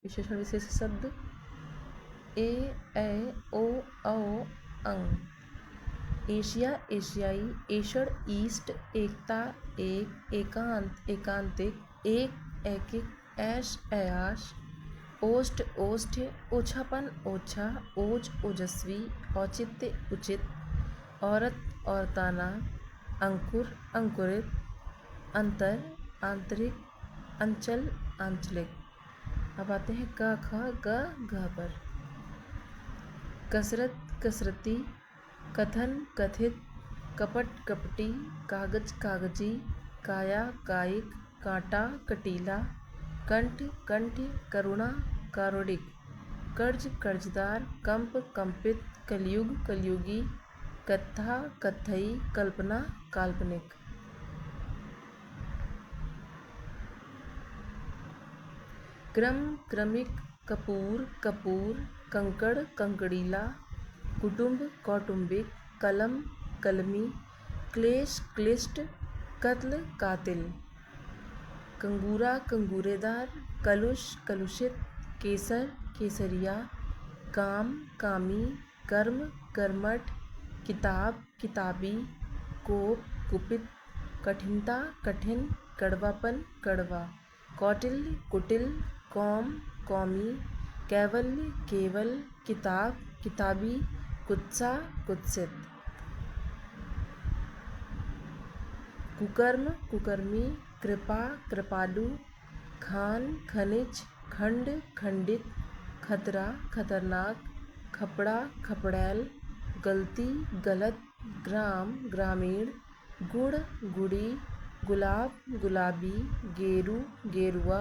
विशेषण विशेष शब्द ए, ऐ, ओ, औ, अं। एशिया, एशियाई, एषण, ईस्ट, एकता, एक, एकांत, एकांतिक, एक, एकिक, ऐश, ऐयाश, ओष्ठ, ओष्ठ्य, ओछापन, ओछा, ओज, ओजस्वी, औचित्य, उचित, औरत, औरताना, अंकुर, अंकुरित, अंतर, आंतरिक, अंचल, आंचलिक। अब आते हैं क, ख, ग, घ पर। कसरत, कसरती, कथन, कथित, कपट, कपटी, कागज, कागजी, काया, कायिक, कांटा, कटीला, कंठ, कंठ, करुणा, कारुणिक, कर्ज, कर्जदार, कंप, कंपित, कलयुग, कलयुगी, कत्था, कत्थई, कल्पना, काल्पनिक। क्रम, क्रमिक, कपूर, कपूर, कंकड़, कंकड़ीला, कुटुंब, कौटुंबिक, कलम, कलमी, क्लेश, क्लिष्ट, कत्ल, कातिल, कंगूरा, कंगूरेदार, कलुष, कलुषित, केसर, केसरिया, काम, कामी, कर्म, कर्मठ, किताब, किताबी, कोप, कुपित, कठिनता, कठिन, कड़वापन, कड़वा, कौटिल्य, कुटिल, कौम, कौमी, कैवल्य, केवल, किताब, किताबी, कुत्सा, कुत्सित, कुकर्म, कुकर्मी, कृपा, कृपालु, खान, खनिज, खंड, खंडित, खतरा, खतरनाक, खपड़ा, खपड़ैल, गलती, गलत, ग्राम, ग्रामीण, गुड़, गुड़ी, गुलाब, गुलाबी, गेरू, गेरुआ,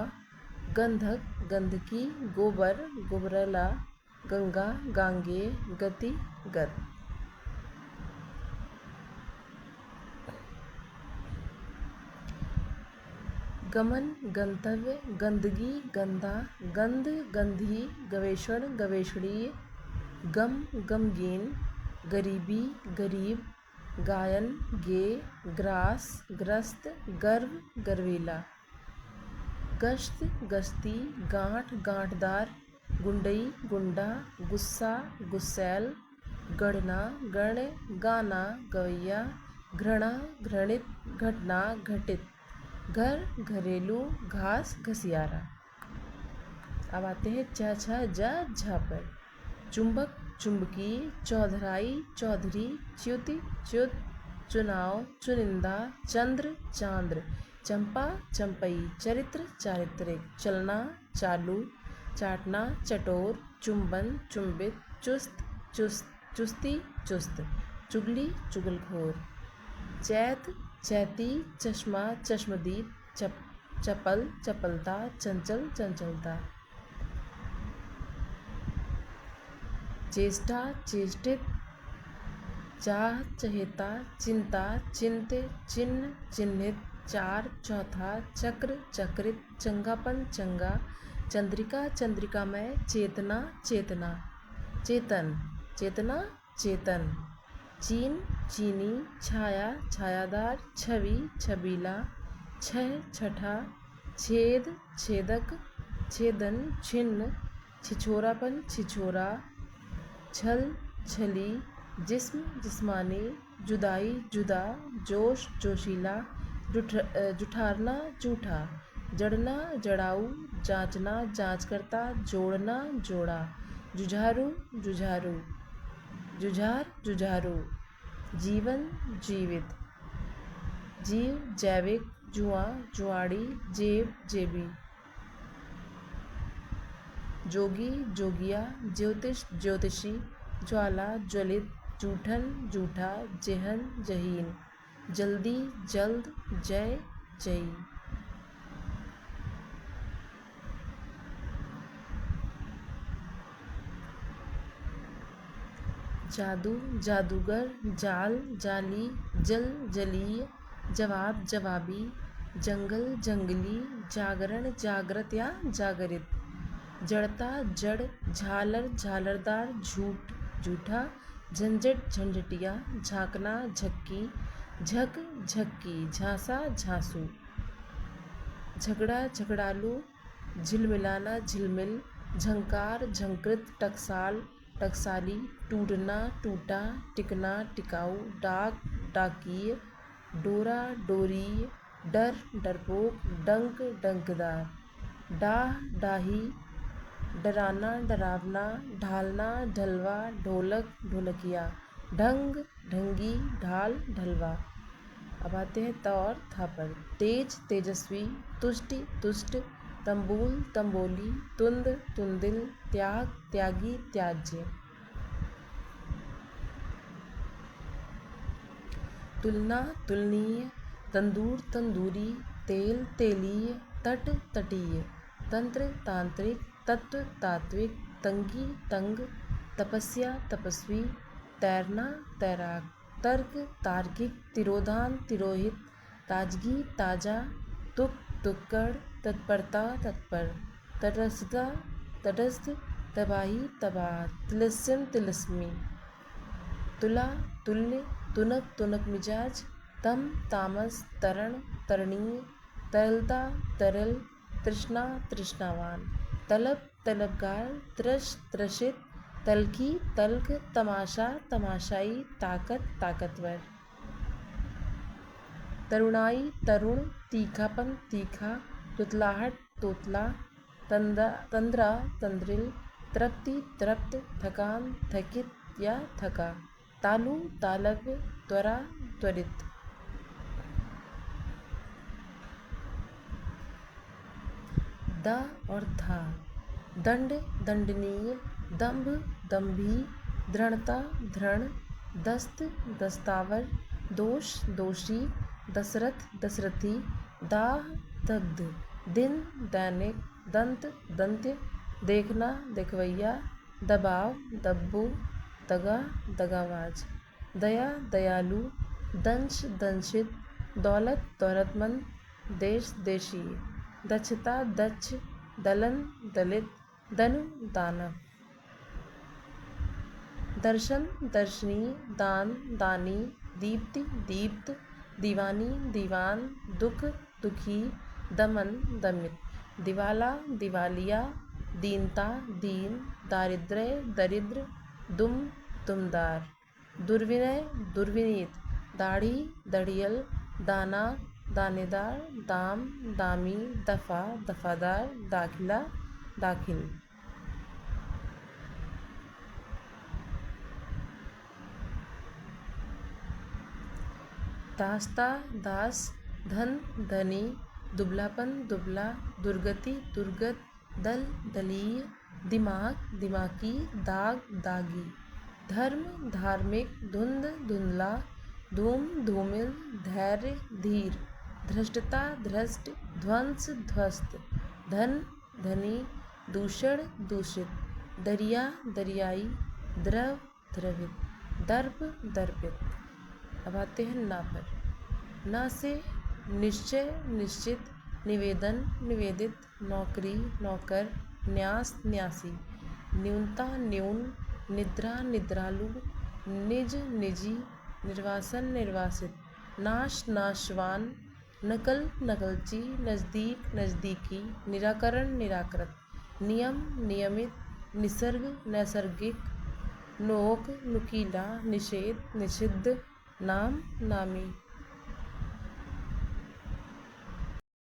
गंधक, गंधकी, गोबर, गोबरेला, गंगा, गांगे, गति, गत। गमन, गंतव्य, गंदगी, गंधा, गंध, गंधी, गवेषण, गवेषणीय, गम, गमगीन, गरीबी, गरीब, गायन, गे, ग्रास, ग्रस्त, गर्व, गर्वीला, गश्त, गश्ती, गांठ, गांठदार, गुंडई, गुंडा, गुस्सा, गुस्सैल, गणना, गण, गाना, गवैया, घृणा, घृणित, घटना, घटित, घर, घरेलू, घास, घसियारा। अब आते हैं च, छ, ज, झ पर। चुंबक, चुंबकी, चौधराई, चौधरी, च्युति, च्युत, चुनाव, चुनिंदा, चंद्र, चांद्र, चंपा, चंपई, चरित्र, चारित्रिक, चलना, चालू, चाटना, चटोर, चुंबन, चुंबित, चुस्त, चुस्त, चुस्ती, चुस्त, चुगली, चुगलखोर, चैत, चैती, चश्मा, चश्मदीद, चपल, चपलता, चंचल, चंचलता, चेष्टा, चेष्टित, चाह, चहेता, चिंता, चिंत्य, चिन्ह, चिन्हित, चार, चौथा, चक्र, चक्रित, चंगापन, चंगा, चंद्रिका, चंद्रिकामय, चेतना, चेतना, चेतन, चेतना, चेतन, चीन, चीनी, छाया, छायादार, छवि, छबीला, छह, छठा, छेद, छेदक, छेदन, छिन्न, छिछोरापन, छिछोरा, छल, छली, जिस्म, जिस्मानी, जुदाई, जुदा, जोश, जोशीला, जुठारना, जूठा, जड़ना, जड़ाऊ, जांचना, जांचकर्ता, जोड़ना, जोड़ा, जुझारू, जुझारू, जुझार, जुझारू, जीवन, जीवित, जीव, जैविक, जुआ, जुआड़ी, जेब, जेबी, जोगी, जोगिया, ज्योतिष, ज्योतिषी, ज्वाला, ज्वलित, जूठन, जूठा, जेहन, जहीन, जल्दी, जल्द, जय, जयी। जादू, जादूगर, जाल, जाली, जल, जलीय, जवाब, जवाबी, जंगल, जंगली, जागरण, जागृत या जागरित, जड़ता, जड़, झालर, झालरदार, झूठ, झूठा, झंझट, झंझटिया, झांकना, झक्की, झक, झक्की, झांसा, झांसू, झगड़ा, झगड़ालू, झिलमिलाना, झिलमिल, झंकार झंकृत टकसाल टकसाली टूटना टूटा टिकना टिकाऊ डाक डाकिय डोरा डोरीय डर डरपोक डंक डंकदार डाह डाही डराना डरावना ढालना ढलवा ढोलक ढोलकिया ढंग ढंगी ढाल ढलवा। अब आते हैं त और था पर। तेज तेजस्वी तुष्टि तुष्ट तंबूल तंबोली तुंद तुंदिल त्याग त्यागी त्याज्य। तुलना तुलनीय तंदूर तंदूरी तेल तेलीय तट तटीय तंत्र तांत्रिक तत्व तात्विक तंगी तंग तपस्या तपस्वी तैरना तैराक तर्क तार्किक तिरोधान तिरोहित ताजगी ताजा तुक तुक्कड़ तत्परता तत्पर तटस्थता तटस्थ तबाही तबाह तिलिस्म तिलिस्मी तुला तुल्य तुनक तुनक मिजाज तम तामस तरण तरणीय तरलता तरल तृष्णा तृष्णावान तलब तलबगार त्रश त्रशित तलखी तल्ख तमाशा तमाशाई ताकत ताकतवर। तरुणाई तरुण तीखापन तीखा तुतलाहट तोतला तंद्रा तंद्रिल तृप्ति तृप्त थकान थकित या थका तालु तालव्य त्वरा त्वरित। द और था दंड दंडनीय दंभ दंभी दृढ़ता दृढ़ दस्त दस्तावर दोष दोषी दशरथ दशरथी दाह दग्ध दिन दैनिक दंत दंत्य देखना देखवैया दबाव दब्बू दगा दगाबाज दया दयालु दंश दंशित दौलत दौलतमंद देश देशीय दक्षता दक्ष दलन दलित दनु दानव। दर्शन दर्शनी दान दानी दीप्ति दीप्त दीवानी दीवान दुख दुखी दमन दमित दिवाला दिवालिया दीनता दीन दारिद्र्य दरिद्र दुम दुमदार दुर्विनय दुर्विनीत दाढ़ी दड़ियल दाना दानेदार दाम दामी दफा दफादार दाखिला दाखिल। दास्ता दास धन धनी दुबलापन दुबला दुर्गति दुर्गत दल दलीय दिमाग दिमागी दाग दागी धर्म धार्मिक धुंध धुंधला धूम धूमिल धैर्य धीर धृष्टता धृष्ट ध्वंस ध्वस्त धन धनी दूषण दूषित दरिया दरियाई द्रव द्रवित दर्प दर्पित। अब आते हैं ना पर। ना से निश्चय निश्चित निवेदन निवेदित नौकरी नौकर न्यास न्यासी न्यूनता न्यून निद्रा निद्रालु निज निजी निर्वासन निर्वासित नाश नाशवान नकल नकलची नज़दीक नज़दीकी निराकरण निराकृत नियम नियमित निसर्ग नैसर्गिक नोक नुकीला निषेध निषिद्ध नाम नामी।